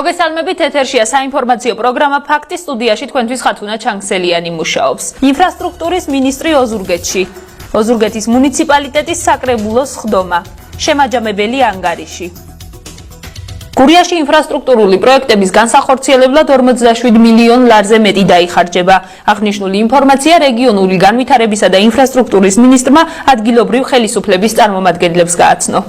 მოგესალმებით, ეთერშია საინფორმაციო პროგრამა ფაქტი, სტუდიაში თქვენთვის ხათუნა ჩანგსელიანი მუშაობს. ინფრასტრუქტურის მინისტრი ოზურგეთში. ოზურგეთის მუნიციპალიტეტის საკრებულოს სხდომა. შემაჯამებელი ანგარიში. გურიაში ინფრასტრუქტურული პროექტების განსახორციელებლად 47 მილიონ ლარზე მეტი დაიხარჯება. აღნიშნული ინფორმაცია რეგიონული განვითარებისა და ინფრასტრუქტურის მინისტრმა ადგილობრივ ხელისუფლების წარმომადგენლებს გააცნო.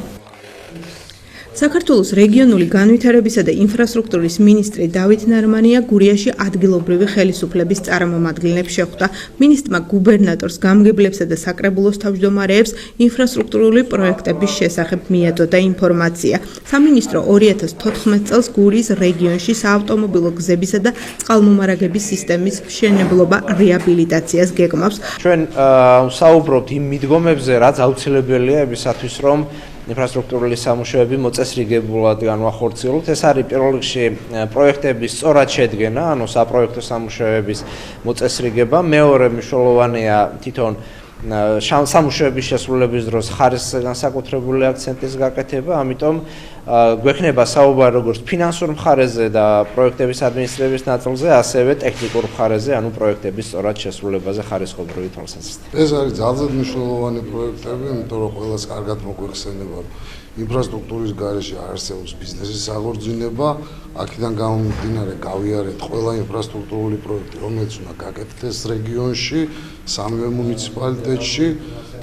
საქართველოს რეგიონული განვითარებისა და ინფრასტრუქტურის მინისტრი დავით ნარმანია გურიაში ადგილობრივი ხელისუფლების წარმომადგენლებს შეხვდა. მინისტრმა გუბერნატორს, გამგებლებსა და საკრებულოს თავმჯდომარეებს ინფრასტრუქტურული პროექტების შესახებ მიაწოდა ინფორმაცია. სამინისტრო 2014 წელს გურიის რეგიონში საავტომობილო გზებისა და წყალმომარაგების სისტემის მშენებლობა რეაბილიტაციას გეგმავს. ჩვენ საუბრობთ იმ მიდგომებზე, რაც აუცილებელია იმისათვის, რომ ინფრასტრუქტურული სამუშაოები მოწესრიგებულად განვახორციელოთ. ეს არის პირველ რიგში პროექტების სწორად შედგენა, ანუ საპროექტო სამუშაოების მოწესრიგება. მეორე მნიშვნელოვანია თვითონ სამუშაოების შესრულების დროს ხარისხზე განსაკუთრებული აქცენტის გაკეთება, ამიტომ გვექნება საუბარი როგორც ფინანსურ მხარეზე და პროექტების ადმინისტრების ნაწილზე, ასევე ტექნიკურ მხარეზე, ანუ პროექტების სწორად შესრულებაზე ხარისხობრივი თვალსაზრისით. ეს არის ძალიან მნიშვნელოვანი პროექტები, იმიტომ რომ ყველას კარგად მოგვეხსენება ინფრასტრუქტურის გარეშე არსებობს ბიზნესის აღორძინება, აქედან გამომდინარე გავიარეთ ყველა ინფრასტრუქტურული პროექტი, რომელიც უნდა გაკეთდეს რეგიონში, სამივე მუნიციპალიტეტში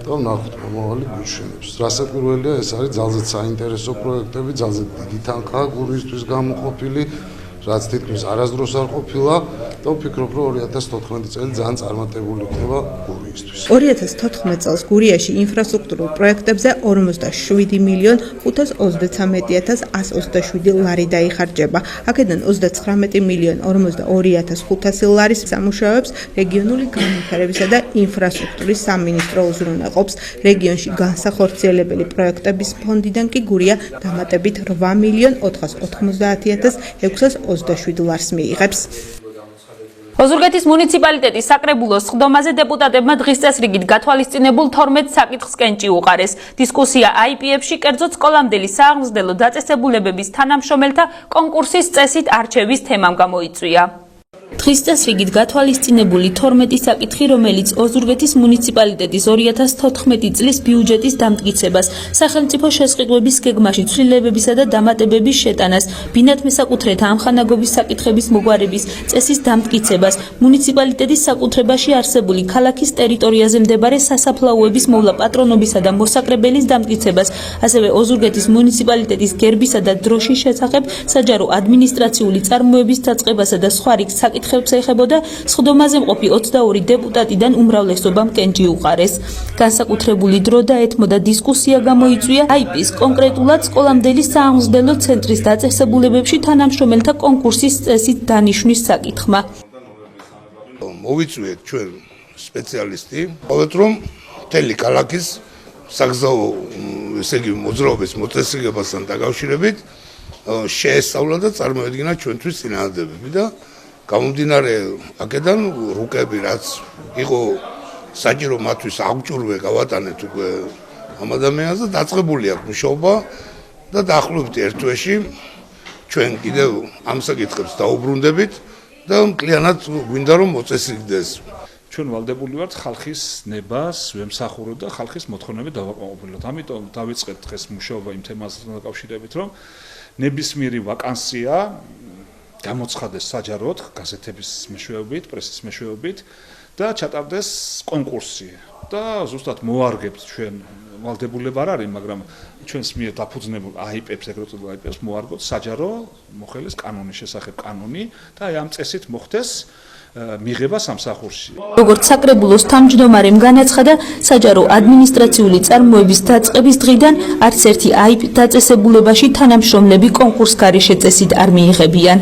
და ვნახოთ მომავალი გვიჩვენებს. რასაკვირველია, ეს არის ძალიან საინტერესო პროექტები, ძალიან დიდი თანხაა გურიისთვის გამოყოფილი, რაც თითქმის არასდროს არ ყოფილა და ვფიქრობ, რომ 2014 წელი ძალიან წარმატებული იქნება გურიისთვის. 2014 წელს გურიაში ინფრასტრუქტურულ პროექტებზე 47 მილიონ 533,127 ლარი დაიხარჯება. აქედან 39 მილიონ 42,500 ლარის სამუშაოებს რეგიონული განვითარებისა და ინფრასტრუქტურის სამინისტრო უზრუნველყოფს. რეგიონში განსახორციელებელი პროექტების ფონდიდან კი გურია დამატებით 8 მილიონ 490,627 ლარს მიიღებს. ოზურგეთის მუნიციპალიტეტის საკრებულოს სხდომაზე დეპუტატებმა დღის წესრიგით გათვალისწინებულ 12 საკითხს კენჭი უყარეს. დისკუსია IP-ებში, კერძოდ სკოლამდელი სააღმზრდელო დაწესებულებების თანამშრომელთა კონკურსის წესით არჩევის თემამ გამოიწვია. დღის წესრიგით გათვალისწინებული 12 საკითხი, რომელიც ოზურგეთის მუნიციპალიტეტის 2014 წლის ბიუჯეტის დამტკიცებას, სახელმწიფო შესყიდვების გეგმაში ცვლილებებისა და დამატებების შეტანას, ბინათ მესაკუთრეთა ამხანაგობის საკითხების მოგვარების წესის დამტკიცებას, მუნიციპალიტეტის საკუთრებაში არსებული ქალაქის ტერიტორიაზე მდებარე სასაფლაოების მოვლა პატრონობისა და მოსაკრებელის დამტკიცებას, ასევე ოზურგეთის მუნიციპალიტეტის გერბისა და დროშის შესახებ საჯარო ადმინისტრაციული წარმოების დაწყებასა და სხვა რიგ საკითხებს ეხებოდა. სხდომაზე მყოფი 22 დეპუტატიდან უმრავლესობამ კენჭი უყარეს. განსაკუთრებული დრო დაეთმოდა დისკუსია გამოიწვია IP-ს, კონკრეტულად სკოლამდელი სააღმზრდელო ცენტრის დაწესებულებებში თანამშრომელთა კონკურსის წესით დანიშვნის საკითხმა. მოვიწვიეთ ჩვენ სპეციალისტი, ყოველთ რომ მთელი ქალაქის საგზაო ესე იგი მოძრაობის მოწესრიგებასთან დაკავშირებით შეესწავლა და წარმოედგინა ჩვენთვის წინააღმდეგები და გამომდინარე აქედან რუკები, რაც იყო საჭირო მათთვის აღჭურვე გავატანეთ უკვე ამ ადამიანს და დაწყებული აქვს მუშაობა და დაახლოებით ერთ თვეში ჩვენ კიდევ ამ საკითხებს დაუბრუნდებით და მთლიანად გვინდა რომ მოწესრიგდეს. ჩვენ ვალდებული ვართ ხალხის ნებას ვემსახუროთ და ხალხის მოთხოვნები დავაკმაყოფილოთ. ამიტომ დავიწყეთ დღეს მუშაობა იმ თემასთან დაკავშირებით, რომ ნებისმიერი ვაკანსია გამოცხადეს საჯაროდ გაზეთების მეშვეობით, პრესის მეშვეობით და ჩატარდეს კონკურსი. და ზუსტად მოვარგებთ ჩვენ ვალდებულება არ არის, მაგრამ ჩვენს მიერ დაფუძნებულ IP-ებს, ეგრეთ წოდებული IP-ებს მოვარგოთ საჯარო მოხელის კანონის შესახებ კანონი და აი ამ წესით მოხდეს მიღება სამსახურში. როგორც საკრებულოს თავმჯდომარემ განაცხადა, საჯარო ადმინისტრაციული წარმოების დაწყების დღიდან არც ერთი IP დაწესებულებაში თანამშრომლები კონკურს გარეშე წესით არ მიიღებიან.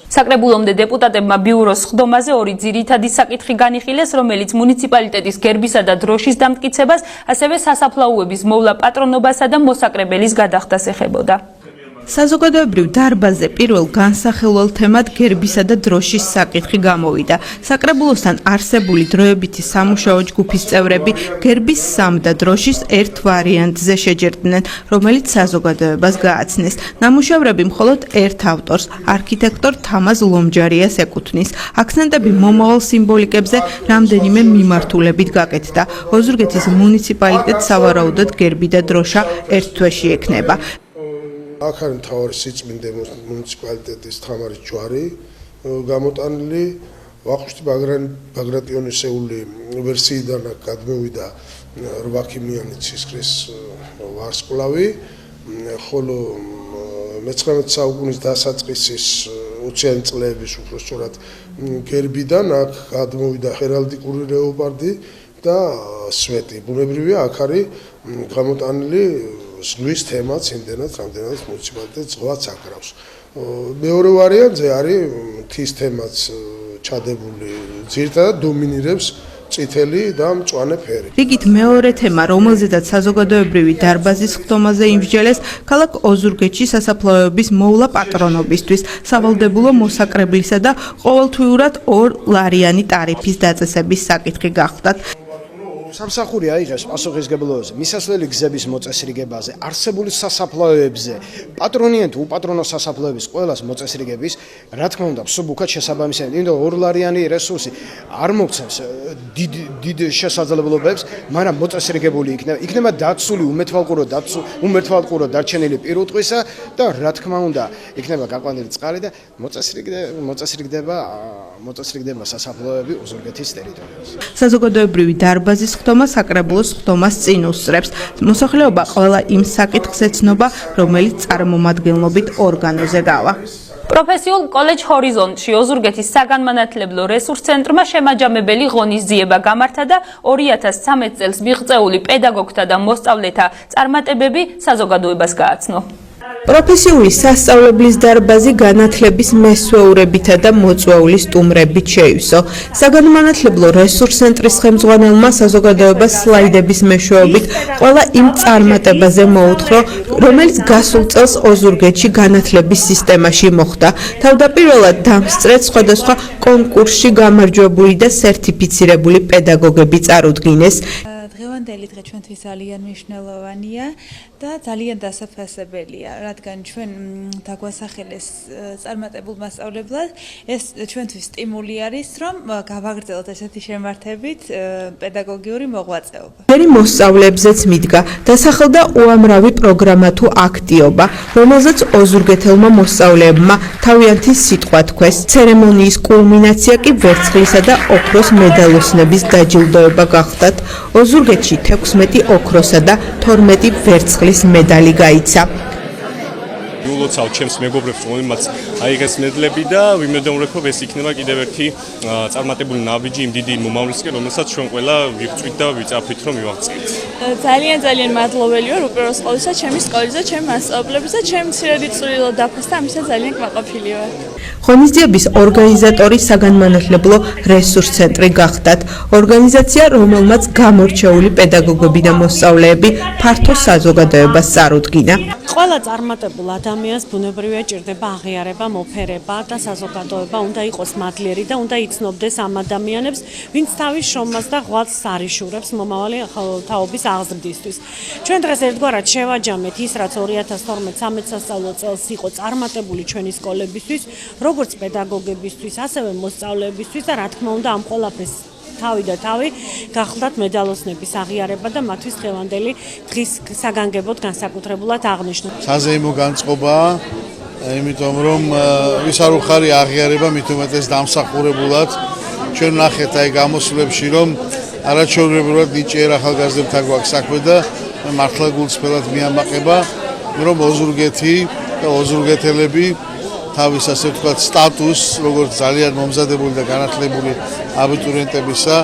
საკრებულომდე დეპუტატებმა ბიუროს სხდომაზე ორი ძირითადი საკითხი განიხილეს, რომელიც მუნიციპალიტეტის გერბისა და დროშის დამტკიცებას, ასევე სასაფლაოების მოვლა პატრონობასა და მოსაკრებელის გადახდას ეხებოდა. საზოგადოებრივ დარბაზზე პირველ განსახილველ თემად გერბისა და დროშის საკითხი გამოვიდა. საკრებულოსთან არსებული დროებითი სამუშაო ჯგუფის წევრები გერბის სამ და დროშის ერთ ვარიანტზე შეჯერდნენ, რომელიც საზოგადოებას გააცნეს. ნამუშევრები მხოლოდ ერთ ავტორს, არქიტექტორ თამაზ ლომჯარიას ეკუთვნის. აქცენტები მომავალ სიმბოლიკებზე რამდენიმე მიმართულებით გაკეთდა. ოზურგეთის მუნიციპალიტეტს სავარაუდოდ გერბი და დროშა ერთ თვეში ექნება. აქ არის მთავარი სიწმინდე მუნიციპალიტეტის თამარის ჯვარი გამოტანილი. ვახუშტი ბაგრატიონისეული ვერსიიდან გადმოვიდა 8 ქიმიანი ცისკრის ვარსკვლავი, ხოლო მე-19 საუკუნის დასაწყისის 20-იანი წლების უბრალოდ გერბიდან აქ გადმოვიდა ჰერალდიკური ლეოპარდი და სვეტი. ბუნებრივია, აქ არის გამოტანილი ზღვის თემაც, იმდენად, რამდენადაც მუნიციპალიტეტს ზღვაც აკრავს. მეორე ვარიანტზე არის მთის თემაც ჩადებული, ძირითადად დომინირებს წითელი და მწვანე ფერი. რიგით მეორე თემა, რომელზედაც საზოგადოებრივი დარბაზის ხდომაზე იმსჯელეს, ქალაქ ოზურგეთში სასაფლაოების მოვლა პატრონობისთვის, სავალდებულო მოსაკრებლისა და ყოველთვიურად 2 ლარიანი ტარიფის დაწესების საკითხი გახდათ. სამსახურია იღებს პასუხისგებლობაზე მისასვლელი გზების მოწესრიგებაზე, არსებული სასაფლაოებზე, პატრონიან თუ უპატრონო სასაფლაოების ყველას მოწესრიგების, რა თქმა უნდა, მსუბუქად შესაბამისად, იმიტომ რომ 2 ლარიანი რესურსი არ მოგცემს დიდ შესაძლებლობებს, მაგრამ მოწესრიგებული იქნება დაცული უმერთვალყურო დარჩენილი პირუტყვისა და რა თქმა უნდა, იქნება გაყვანილი წყალი და მოწესრიგდება სასაფლაოები ოზურგეთის ტერიტორიაზე. საზოგადოებრივი დარბაზის ხდომა საკრებულოს ხდომას წინ უსწრებს. მოსახლეობა ყველა იმ საკითხს ეცნობა, რომელიც წარმომადგენლობით ორგანოზე გავა. პროფესიულ კოლეჯ ჰორიზონტში ოზურგეთის საგანმანათლებლო რესურს ცენტრმა შემაჯამებელი ღონისძიება გამართა და 2013 წელს მიღწეული პედაგოგთა და მოსწავლეთა წარმატებები საზოგადოებას გააცნო. პროფესიული სასწავლებლის დარბაზი განათლების მესვეურებითა და მოწვეული სტუმრებით შეივსო. საგანმანათლებლო რესურს ცენტრის ხელმძღვანელმა საზოგადოებას სლაიდების მეშვეობით ყველა იმ წარმატებაზე მოუთხრო, რომელიც გასულ წელს ოზურგეთში განათლების სისტემაში მოხდა. თავდაპირველად დამსწრეთ სხვადასხვა კონკურსში გამარჯვებული და სერტიფიცირებული პედაგოგები წარუდგინეს. დღევანდელი დღე ჩვენთვის ძალიან მნიშვნელოვანია და ძალიან დასაფასებელია, რადგან ჩვენ დაგვასახელეს წარმატებულ მასწავლებლად, ეს ჩვენთვის სტიმული არის, რომ გავაგრძელოთ ესეთი შემართებით პედაგოგიური მოღვაწეობა. მერი მოსწავლეებზეც მიდგა, დასახელდა უამრავი პროგრამა თუ აქტიობა, რომელზეც ოზურგეთელმა მოსწავლეებმა თავიანთი სიტყვა თქვეს. ცერემონიის კულმინაცია კი ვერცხლისა და ოქროს მედალოსნების დაჯილდოება გახდათ. ოზურგეთში 16 ოქროსა და 12 ვერცხლის მედალი გაიცა. ულოცავ ჩემს მეგობრებს, რომელმაც აიღეს მედლები და ვიმედოვნებ, რომ ეს იქნება კიდევ ერთი წარმატებული ნაბიჯი იმ დიდი მომავლისკენ, რომელსაც ჩვენ ყველა ვიღვწვით და ვიწაფით, რომ მივაღწიეთ. ძალიან მადლობელი ვარ უპირველეს ყოვლისა ჩემი სკოლის და ჩემი მასწავლებლების და ჩემი მცირედი წვრილო დაფასდა, ამისა ძალიან კმაყოფილი ვარ. ღონისძიების ორგანიზატორი საგანმანათლებლო რესურს ცენტრი გახდათ. ორგანიზაცია, რომელმაც გამორჩეული პედაგოგები და მოსწავლეები ფართო საზოგადოებას წარუდგინა. ყველა წარმატებულ ადამიანს ბუნებრივია ჭირდება აღიარება, მოფერება და საზოგადოება უნდა იყოს მადლიერი და უნდა იცნობდეს ამ ადამიანებს, ვინც თავის შრომას და ღვალს არიშურებს მომავალი თაობის აღზრდისთვის. ჩვენ დღეს ერთგვარად შევაჯამეთ ის, რაც 2012-13 სასწავლო წელს იყო წარმატებული ჩვენი სკოლებისთვის, როგორც პედაგოგებისთვის, ასევე მოსწავლეებისთვის და რა თქმა უნდა ამ ყველაფერს თავი და თავი გახლდათ მედალოსნების აღიარება და მათთვის დღევანდელი დღის საგანგებოდ განსაკუთრებულად აღნიშნვა. საზეიმო განწყობაა, იმიტომ რომ ვის არ უხარი აღიარება მით უმეტეს დამსახურებულად ჩვენ ნახეთ აი გამოსვლებში რომ არაჩვეულებრივად ნიჭიერ ახალგაზრდებთან გვაქვს საქმე და მართლა გულწრფელად მიამაყება რომ ოზურგეთი და ოზურგეთელები თავის ასე ვთქვათ სტატუსს როგორც ძალიან მომზადებული და განათლებული აბიტურიენტებისა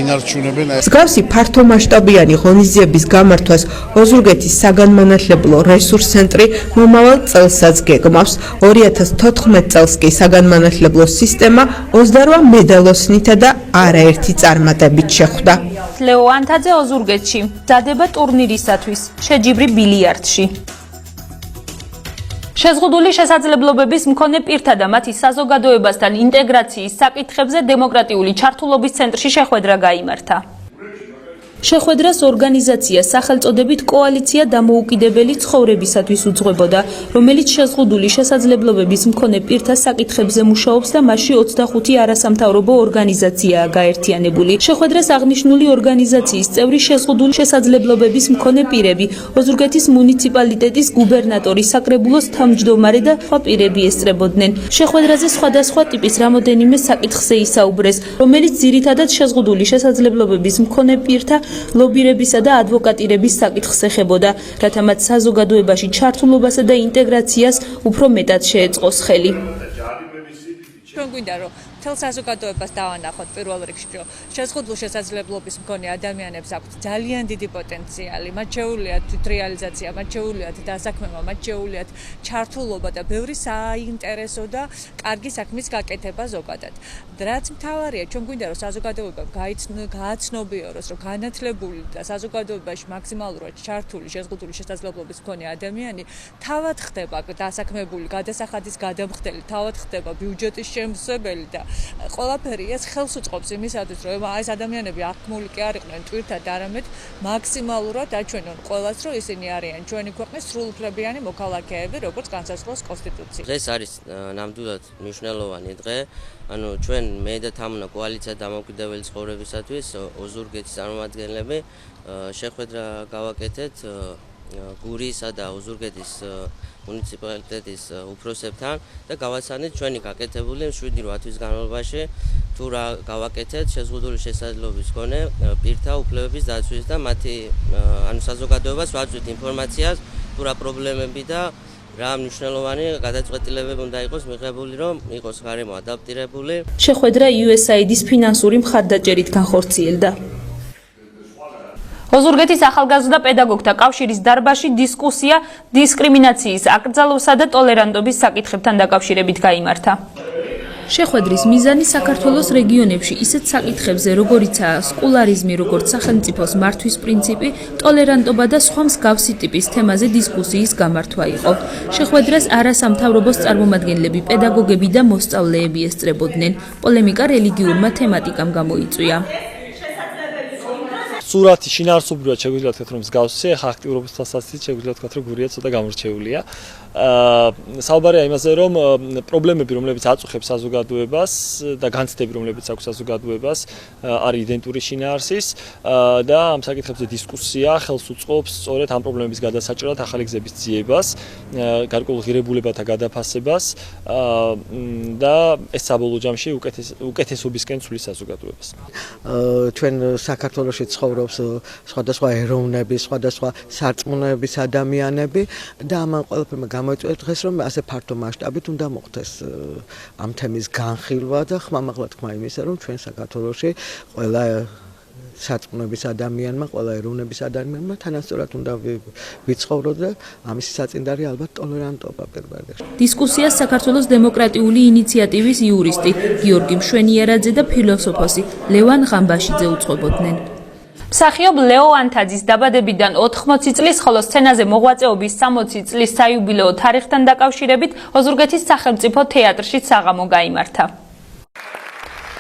ინარჩუნებენ. მსგავსი ფართომასშტაბიანი ღონისძიების გამართვას ოზურგეთის საგანმანათლებლო რესურს ცენტრი მომავალ წელსაც გეგმავს. 2014 წელს კი საგანმანათლებლო სისტემა 28 მედალოსნითა და არაერთი წარმატებით შეხვდა. ლეო ანთაძე ოზურგეთში დადება ტურნირისათვის შეჯიბრი ბილიარდში. შეზღუდული შესაძლებლობების მქონე პირთა და მათი საზოგადოებასთან ინტეგრაციის საკითხებზე დემოკრატიული ჩართულობის ცენტრში შეხვედრა გაიმართა. შეხვედრას ორგანიზაცია სახელწოდებით კოალიცია დამოუკიდებელი ცხოვრებისათვის უძღვებოდა, რომელიც შეზღუდული შესაძლებლობების მქონე პირთა საკითხებზე მუშაობს და მასში 25 არასამთავრობო ორგანიზაციაა გაერთიანებული. შეხვედრას აღნიშნული ორგანიზაციის წევრი შეზღუდული შესაძლებლობების მქონე პირები, ოზურგეთის მუნიციპალიტეტის გუბერნატორი, საკრებულოს თავმჯდომარე და სხვა პირები ესწრებოდნენ. შეხვედრაზე სხვადასხვა ტიპის რამოდენიმე საკითხზე ისაუბრეს, რომელიც ძირითადად შეზღუდული შესაძლებლობების მქონე პირთა ლობირებისა და ადვოკატირების საკითხს ეხებოდა, რათა მათ საზოგადოებაში ჩართულობასა და ინტეგრაციას უფრო მეტად შეეწყოს ხელი. ჩვენ გვინდა რომ მთელ საზოგადოებას დავანახოთ პირველ რიგში, რომ შეზღუდული შესაძლებლობის მქონე ადამიანებს აქვთ ძალიან დიდი პოტენციალი, მათ შეუძლიათ თვითრეალიზაცია, მათ შეუძლიათ დასაქმება, მათ შეუძლიათ ჩართულობა და ბევრი საინტერესო და კარგი საქმის გაკეთება ზოგადად. რაც მთავარია, ჩვენ გვინდა რომ საზოგადოება გააცნობიოროს, რომ განათლებული და საზოგადოებაში მაქსიმალურად ჩართული შეზღუდული შესაძლებლობის მქონე ადამიანი თავად ხდება დასაქმებული, გადასახადის გადამხდელი, თავად ხდება ბიუჯეტის შემსწრებელი და ყველაფერი ეს ხელს უწყობს იმისათვის, რომ ეს ადამიანები აღქმული კი არ იყვნენ ტვირთად, არამედ მაქსიმალურად აჩვენონ ყველას, რომ ისინი არიან ჩვენი ქვეყნის სრულუფლებიანი მოქალაქეები, როგორც განსაზღვრავს კონსტიტუცია. დღეს არის ნამდვილად მნიშვნელოვანი დღე. ანუ ჩვენ მე და თამუნა კოალიცია დამოუკიდებელი ცხოვრებისათვის ოზურგეთის წარმომადგენლები შეხვედრა გავაკეთეთ გურიისა და ოზურგეთის მუნიციპალიტეტის უფროსებთან და გავაცანით ჩვენი გაკეთებული 7-8 თვის განმავლობაში თუ რა გავაკეთეთ შეზღუდული შესაძლებლობის მქონე პირთა უფლებების დაცვის და მათი ანუ საზოგადოებას ვაწვდით ინფორმაციას თუ რა პრობლემები და რა მნიშვნელოვანი გადაწყვეტილებები უნდა იყოს მიღებული, რომ იყოს გარემო ადაპტირებული. შეხვედრა USAID-ის ფინანსური მხარდაჭერით განხორციელდა. ოზურგეთის ახალგაზრდა პედაგოგთა კავშირის დარბაზში დისკუსია დისკრიმინაციის აკრძალვასა და ტოლერანტობის საკითხებთან დაკავშირებით გაიმართა. შეხვედრის მიზანი საქართველოს რეგიონებში ისეთ საკითხებზე, როგორიცაა სკოლარიზმი, როგორც სახელმწიფოს მართვის პრინციპი, ტოლერანტობა და სხვა მსგავსი ტიპის თემაზე დისკუსიის გამართვა იყო. შეხვედრას არასამთავრობოს წარმომადგენლები, პედაგოგები და მოსწავლეები ესწრებოდნენ. პოლემიკა რელიგიურმა თემატიკამ გამოიწვია. სურათი შინაარსობრივად შეგვიძლია ვთქვათ, რომ მსგავსია, ხა აქტიურობის თვალსაზრისით შეგვიძლია ვთქვათ, რომ გურია ცოტა გამორჩეულია. საუბარია იმაზე, რომ პრობლემები, რომლებიც აწუხებს საზოგადოებას და განცდები, რომლებიც აქვს საზოგადოებას, არის იდენტური შინაარსის და ამ საკითხებზე დისკუსია ხელს უწყობს სწორედ ამ პრობლემების გადასაჭრელად ახალი გზების ძიებას, გარკვეულ ღირებულებათა გადაფასებას და ეს საბოლოო ჯამში უკეთესობისკენ ცვლის საზოგადოებას. ჩვენ საქართველოში ცხოვრობს სხვადასხვა ეროვნების, სხვადასხვა სარწმუნოების ადამიანები და ამან ყველაფერმა გამოიწვია დღეს, რომ ასე ფართო მასშტაბით უნდა მოხდეს ამ თემის განხილვა და ხმამაღლა თქმა იმისა, რომ ჩვენ საქართველოში ყველა სარწმუნოების ადამიანმა, ყველა ეროვნების ადამიანმა თანასწორად უნდა ვიცხოვროთ და ამის საწინდარი ალბათ ტოლერანტობა პირველ რიგში. დისკუსიას საქართველოს დემოკრატიული ინიციატივის იურისტი გიორგი მშვენიერაძე და ფილოსოფოსი ლევან ღამბაშიძე უწყობოდნენ. მსახიობ ლეო ანთაძის დაბადებიდან 80 წლის, ხოლო სცენაზე მოღვაწეობის 60 წლის საიუბილეო თარიღთან დაკავშირებით ოზურგეთის სახელმწიფო თეატრში საღამო გაიმართა.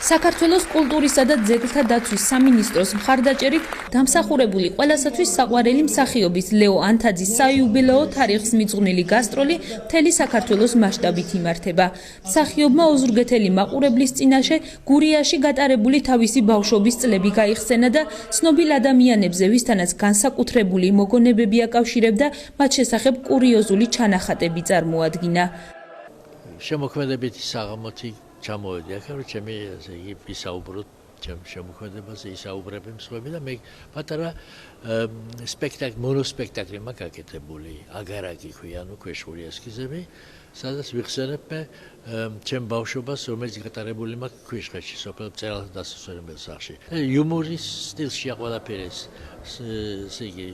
საქართველოს კულტურისა და ძეგლთა დაცვის სამინისტროს მხარდაჭერით დამსახურებული ყველასათვის საყვარელი მსახიობის ლეო ანთაძის საიუბილეო თარიღს მიძღვნილი გასტროლი მთელი საქართველოს მასშტაბით იმართება. მსახიობმა ოზურგეთელი მაყურებლის წინაშე გურიაში გატარებული თავისი ბავშვობის წლები გაიხსენა და ცნობილ ადამიანებზე, ვისთანაც განსაკუთრებული მოგონებები აკავშირებდა, მათ შესახებ კურიოზული ჩანახატები წარმოადგინა. შემოქმედებითი საღამოთი ჩამოვედი აქ, რომ ჩემი ესე იგი ისაუბროთ ჩემ შემოქმედებაზე, ისაუბრები მსხვერპლი და მე პატარა სპექტაკლი, მონოსპექტაკლი მაქვს გაკეთებული, აგარაკი ქვია, ანუ ქვეშხური ესკიზები, სადაც ვიხსენებ მე ჩემ ბავშვობას, რომელიც გატარებული მაქვს ქვიშხეთში, სოფელ მწერალთა დასასვენებელ სახლში. იუმორის სტილშია ყველაფერი ეს, ესე იგი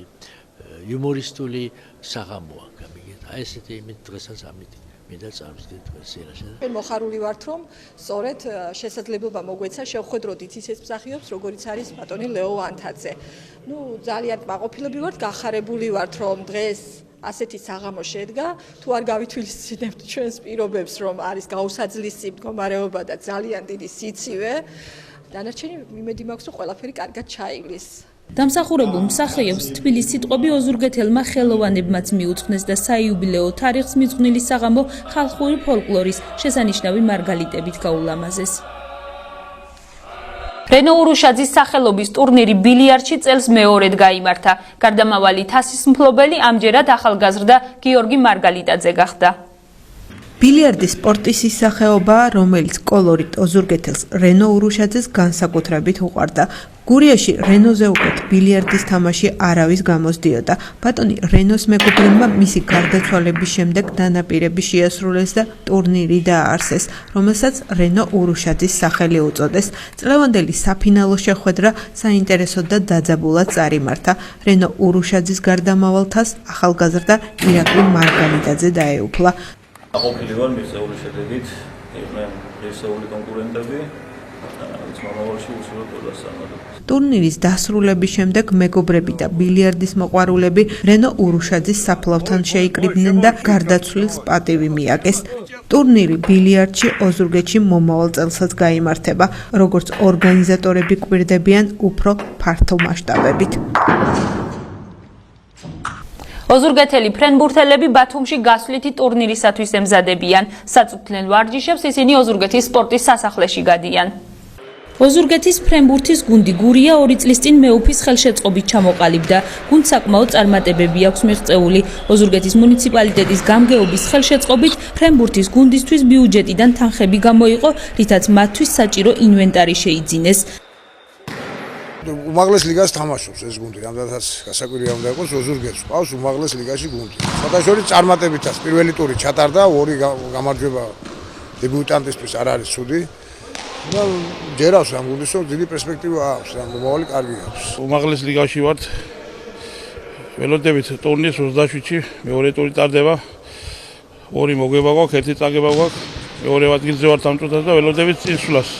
იუმორისტული საღამოა გამიგეთ. აი ესეთი იმით დღესაც ამით მინდა წარვისდეთ ვერსიაში. ჩვენ მოხარული ვართ, რომ სწორედ შესაძლებლობა მოგვეცა შევხვედროთ ისეთ მსახიობს, როგორიც არის ბატონი ლეო ანთაძე. ძალიან კმაყოფილები ვართ, გახარებული ვართ, რომ დღეს ასეთი საღამო შედგა, თუ არ გავითვალისწინებთ ჩვენს პირობებს, რომ არის გაუსაძლისი მდგომარეობა და ძალიან დიდი სიცივე, დანარჩენი იმედი მაქვს, რომ ყველაფერი კარგად ჩაივლის. დამსახურებულ მსახიობს თბილის სიტყვები ოზურგეთელმა ხელოვანებმაც მიუძღვნეს და საიუბილეო თარიღს მიძღვნილი საღამო ხალხური ფოლკლორის შესანიშნავი მარგალიტებით გაულამაზეს. რენო ურუშაძის სახელობის ტურნირი ბილიარდში წელს მეორედ გაიმართა. გარდამავალი თასის მფლობელი ამჯერად ახალგაზრდა გიორგი მარგალიტაძე გახდა. ბილიარდის სპორტის ისახეობაა, რომელიც კოლორიტ ოზურგეთელს რენო ურუშაძეს განსაკუთრებით უყვარდა. გურიაში რენოზე უკეთ ბილიარდის თამაში არავის გამოსდიოდა. ბატონი რენოს მეგობრებმა მისი გარდაცვალების შემდეგ დანაპირები შეასრულეს და ტურნირი დააარსეს, რომელსაც რენო ურუშაძის სახელი უწოდეს. წლევანდელი საფინალო შეხვედრა საინტერესოდ და დაძაბულად წარიმართა. რენო ურუშაძის გარდამავალთას ახალგაზრდა ირაკლი მარგალიტაძე დაეუფლა. ყოფილი ვარ მიღწეული შედეგით, იყვნენ ღირსეული კონკურენტები, ვინც მომავალში უშუალოდ ყველას ამადობთ. ტურნირის დასრულების შემდეგ მეგობრები და ბილიარდის მოყვარულები რენო ურუშაძის საფლავთან შეიკრიბნენ და გარდაცვლილს პატივი მიაგეს. ტურნირი ბილიარდში ოზურგეთში მომავალ წელსაც გაიმართება, როგორც ორგანიზატორები კვირდებიან უფრო ფართო მასშტაბებით. ოზურგეთელი ფრენბურთელები ბათუმში გასვლითი ტურნირისათვის ემზადებიან. საწუთლენ ვარჯიშებს ისინი ოზურგეთის სპორტის სასახლეში გადიან. ოზურგეთის ფრენბურთის გუნდი გურია 2 წლის წინ მეუფის ხელშეწყობით ჩამოყალიბდა. გუნდს საკმაო წარმატებები აქვს მიღწეული. ოზურგეთის მუნიციპალიტეტის გამგეობის ხელშეწყობით ფრენბურთის გუნდისთვის ბიუჯეტიდან თანხები გამოიყო, რითაც მათთვის საჭირო ინვენტარი შეიძინეს. უმაღლეს ლიგას თამაშობს ეს გუნდი, რამდენადაც გასაკვირია უნდა იყოს, ოზურგეთს ყავს უმაღლეს ლიგაში გუნდი. სხვადასხვა წარმატებითაც პირველი ტური ჩატარდა, 2 გამარჯვება დებიუტანტისთვის არ არის ცუდი. და ჯერავს ამ გუნდის, რომ დიდი პერსპექტივა აქვს, და მომავალი კარგი აქვს. უმაღლეს ლიგაში ვართ. ველოდებით ტურნირს 27-ში მეორე ტური ტარდება. 2 მოგება გვაქვს, 1 წაგება გვაქვს. მეორე ადგილზე ვართ ამ წუთას და ველოდებით წინსვლას.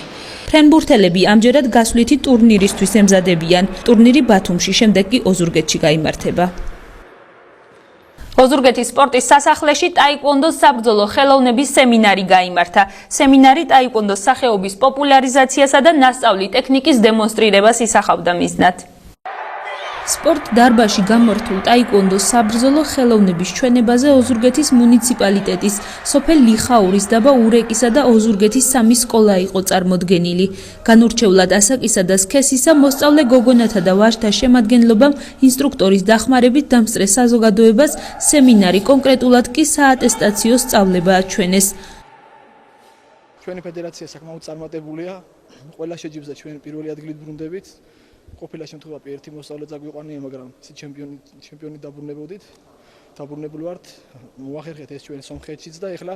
ფრენბურთელები ამჯერად გასვლითი ტურნირისთვის ემზადებიან. ტურნირი ბათუმში, შემდეგ კი ოზურგეთში გაიმართება. ოზურგეთის სპორტის სასახლეში ტაიკვონდოს საბრძოლო ხელოვნების სემინარი გაიმართა. სემინარი ტაიკვონდოს სახეობის პოპულარიზაციასა და მასწავლი ტექნიკის დემონსტრირებას ისახავდა მიზნად. სპორტ დარბაზში გამართულ ტაიკვონდოს საბრძოლო ხელოვნების ჩვენებაზე ოზურგეთის მუნიციპალიტეტის, სოფელ ლიხაურის დაბა ურეკისა და ოზურგეთის 3 სკოლა იყო წარმოდგენილი. განურჩევლად ასაკისა და სქესისა მოსწავლე გოგონათა და ვაჟთა შემადგენლობამ ინსტრუქტორის დახმარებით დამსწრეს საზოგადოებას, სემინარი კონკრეტულად კი საატესტაციო სწავლება აჩვენეს. ჩვენი ფედერაცია საკმაოდ წარმატებულია, ყველა შეჯიბზე ჩვენ პირველი ადგილით ბრუნდებით. ყოფილა შემთხვევაში ერთი მოსწავლე წაგვიყვანია, მაგრამ ისე ჩემპიონი დაბრუნებოდით. დაბრუნებული ვართ, მოახერხეთ ეს ჩვენ სომხეთშიც და ეხლა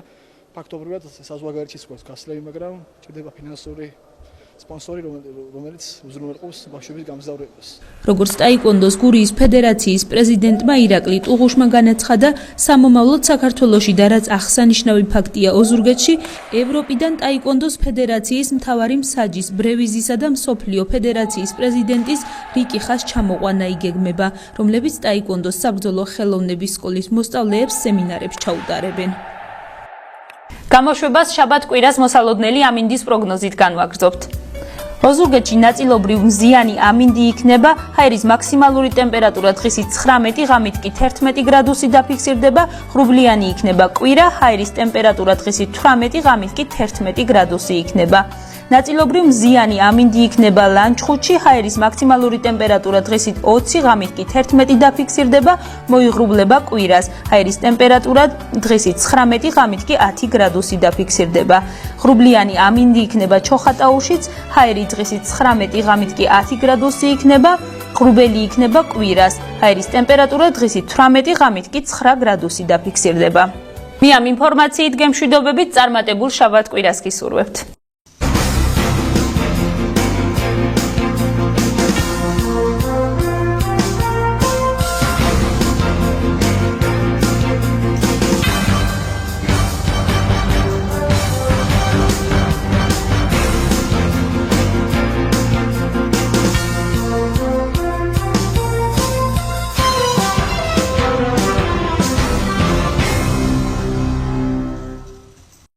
ფაქტობრივად საზღვარგარეთშიც გვაქვს გასვლები, მაგრამ ჭირდება ფინანსური სპონსორი, რომელიც უზრუნველყოფს ბავშვების გამგზავრებას. როგორც ტაიკვონდოს გურიის ფედერაციის პრეზიდენტმა ირაკლი ტუღუშმა განაცხადა, სამომავლოდ საქართველოში და რაც აღსანიშნავი ფაქტია ოზურგეთში, ევროპიდან ტაიკვონდოს ფედერაციის მთავარი მსაჯის, ბრევიზისა და მსოფლიო ფედერაციის პრეზიდენტის რიკიხას ჩამოყვანა იგეგმება, რომლებიც ტაიკვონდოს საბრძოლო ხელოვნების სკოლის მოსწავლეებს სემინარებს ჩაუტარებენ. გამოშვებას შაბათ კვირას მოსალოდნელი ამინდის პროგნოზით განვაგრძობთ. ოზურგეთში ნაწილობრივ მზიანი ამინდი იქნება, ჰაერის მაქსიმალური ტემპერატურა დღის 19, ღამით კი 11 გრადუსი დაფიქსირდება, ღრუბლიანი იქნება კვირა, ჰაერის ტემპერატურა დღის 18, ღამით კი 11 გრადუსი იქნება. ნაწილობრივ მზიანი ამინდი იქნება ლანჩხუთში, ჰაერის მაქსიმალური ტემპერატურა დღის 20, ღამით კი 11 დაფიქსირდება, მოიღრუბლება კვირას, ჰაერის ტემპერატურა დღის 19, ღამით კი 10 გრადუსი დაფიქსირდება. ღრუბლიანი ამინდი იქნება ჩოხატაურშიც, ჰაერი დღის 19, ღამით კი 10 გრადუსი იქნება, ღრუბელი იქნება კვირას, ჰაერის ტემპერატურა დღის 18, ღამით კი 9 გრადუსი დაფიქსირდება. მე ამ ინფორმაციით გემშვიდობებით წარმატებულ შაბათ კვირას გისურვებთ.